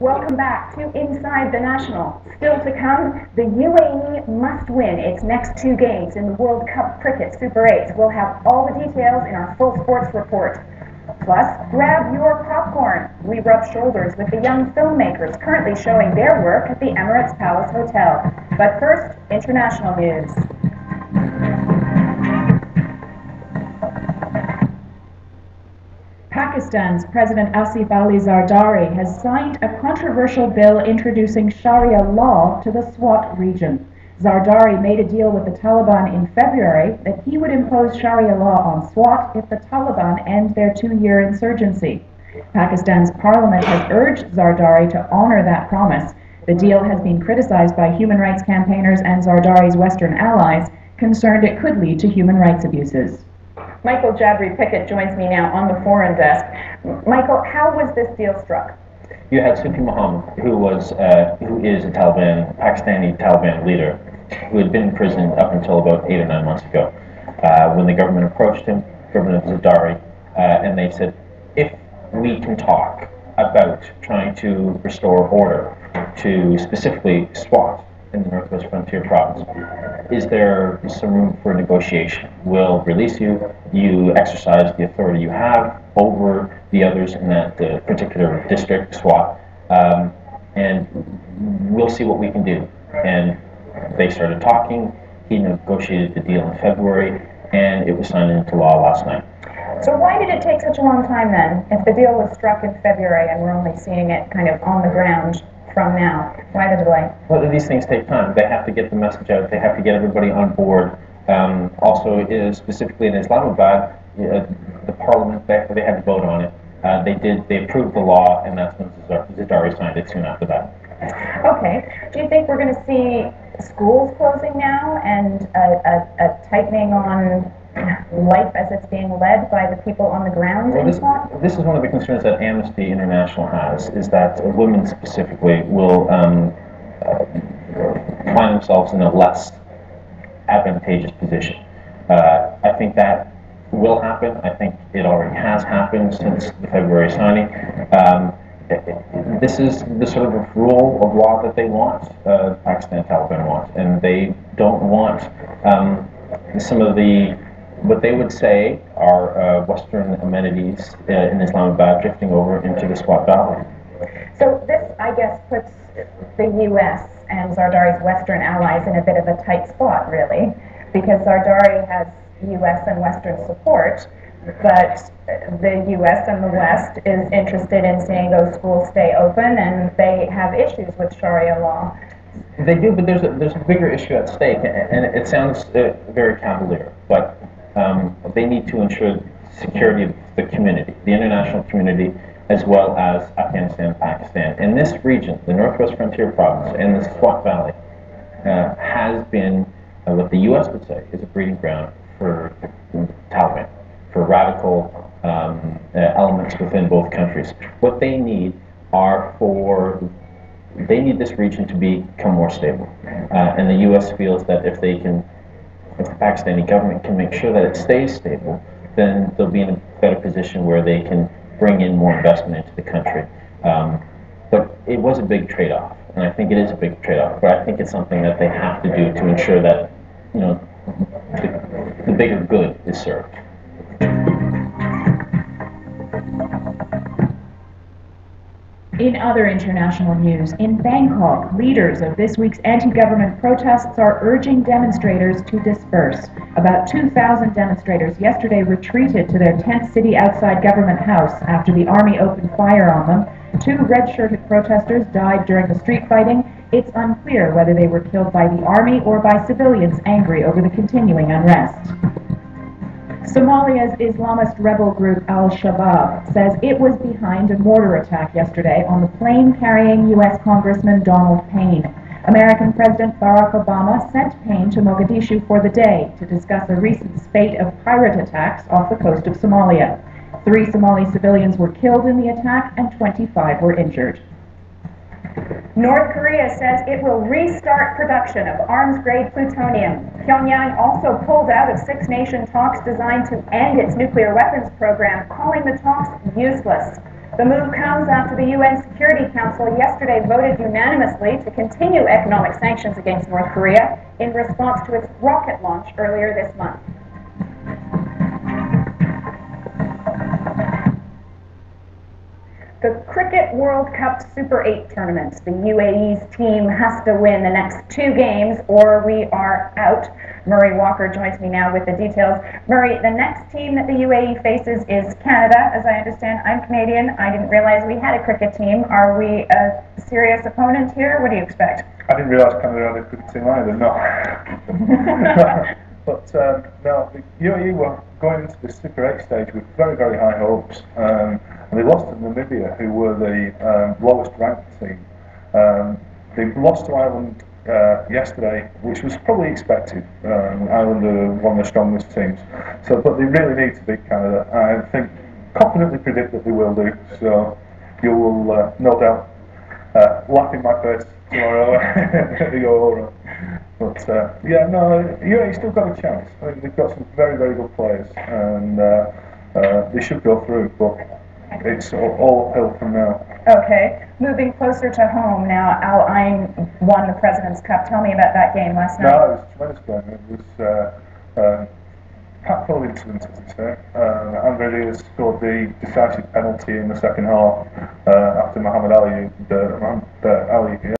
Welcome back to Inside the National. Still to come, the UAE must win its next two games in the World Cup Cricket Super 8. We'll have all the details in our full sports report. Plus, grab your popcorn. We rub shoulders with the young filmmakers currently showing their work at the Emirates Palace Hotel. But first, international news. Pakistan's President Asif Ali Zardari has signed a controversial bill introducing Sharia law to the Swat region. Zardari made a deal with the Taliban in February that he would impose Sharia law on Swat if the Taliban end their two-year insurgency. Pakistan's parliament has urged Zardari to honor that promise. The deal has been criticized by human rights campaigners and Zardari's Western allies, concerned it could lead to human rights abuses. Michael Jabri-Pickett joins me now on the foreign desk. Michael, how was this deal struck? You had Sufi Muhammad, who is a Pakistani Taliban leader, who had been in prison up until about 8 or 9 months ago. When the government approached him, Governor Zardari, and they said, if we can talk about trying to restore order to specifically Swat in the Northwest Frontier Province, is there some room for negotiation? We'll release you. You exercise the authority you have over the others in that particular district, Swat, and we'll see what we can do. And they started talking. He negotiated the deal in February, and it was signed into law last night. So why did it take such a long time then, if the deal was struck in February and we're only seeing it kind of on the ground from now? Why the delay? Well, these things take time. They have to get the message out. They have to get everybody on board. Also, specifically in Islamabad, the parliament, they had to vote on it. They approved the law, and that's when Zardari signed it soon after that. Okay. Do you think we're going to see schools closing now and a tightening on life as it's being led by the people on the ground in Swat? This is one of the concerns that Amnesty International has, is that women specifically will find themselves in a less advantageous position. I think that will happen. I think it already has happened since the February signing. This is the sort of rule of law that they want, Pakistan Taliban want, and they don't want some of what they would say are Western amenities in Islamabad drifting over into the Swat Valley. So this, I guess, puts the U.S. and Zardari's Western allies in a bit of a tight spot, really, because Zardari has U.S. and Western support, but the U.S. and the West is interested in seeing those schools stay open, and they have issues with Sharia law. They do, but there's a bigger issue at stake, and it sounds very cavalier, but they need to ensure security of the community, the international community, as well as Afghanistan and Pakistan. In this region, the Northwest Frontier Province and the Swat Valley has been what the U.S. would say is a breeding ground for Taliban, for radical elements within both countries. What they need they need this region to become more stable. And the U.S. feels that if the Pakistani government can make sure that it stays stable, then they'll be in a better position where they can bring in more investment into the country. But it was a big trade-off, and I think it is a big trade-off, but I think it's something that they have to do to ensure that, you know, the bigger good is served. In other international news, in Bangkok, leaders of this week's anti-government protests are urging demonstrators to disperse. About 2,000 demonstrators yesterday retreated to their tent city outside Government House after the army opened fire on them. 2 red-shirted protesters died during the street fighting. It's unclear whether they were killed by the army or by civilians angry over the continuing unrest. Somalia's Islamist rebel group Al-Shabaab says it was behind a mortar attack yesterday on the plane carrying U.S. Congressman Donald Payne. American President Barack Obama sent Payne to Mogadishu for the day to discuss a recent spate of pirate attacks off the coast of Somalia. 3 Somali civilians were killed in the attack and 25 were injured. North Korea says it will restart production of arms-grade plutonium. Pyongyang also pulled out of six-nation talks designed to end its nuclear weapons program, calling the talks useless. The move comes after the UN Security Council yesterday voted unanimously to continue economic sanctions against North Korea in response to its rocket launch earlier this month. The Cricket World Cup Super 8 tournament. The UAE's team has to win the next 2 games or we are out. Murray Walker joins me now with the details. Murray, the next team that the UAE faces is Canada. As I understand, I'm Canadian. I didn't realize we had a cricket team. Are we a serious opponent here? What do you expect? I didn't realise Canada had a cricket team either, no. But no, the UAE were going into the Super 8 stage with very, very high hopes. And they lost to Namibia, who were the lowest ranked team. They lost to Ireland yesterday, which was probably expected. Ireland are one of the strongest teams. But they really need to beat Canada. I think, confidently predict that they will do. So you will no doubt laugh in my face tomorrow when they go over. But yeah, no, UAE still got a chance. I think they've got some very, very good players, and they should go through. But it's all uphill from now. Okay, moving closer to home now. Al Ain won the President's Cup. Tell me about that game last night. No, it was a tremendous game. It was packed full of incidents, as they say. Andre Diaz scored the decisive penalty in the second half after Muhammad Ali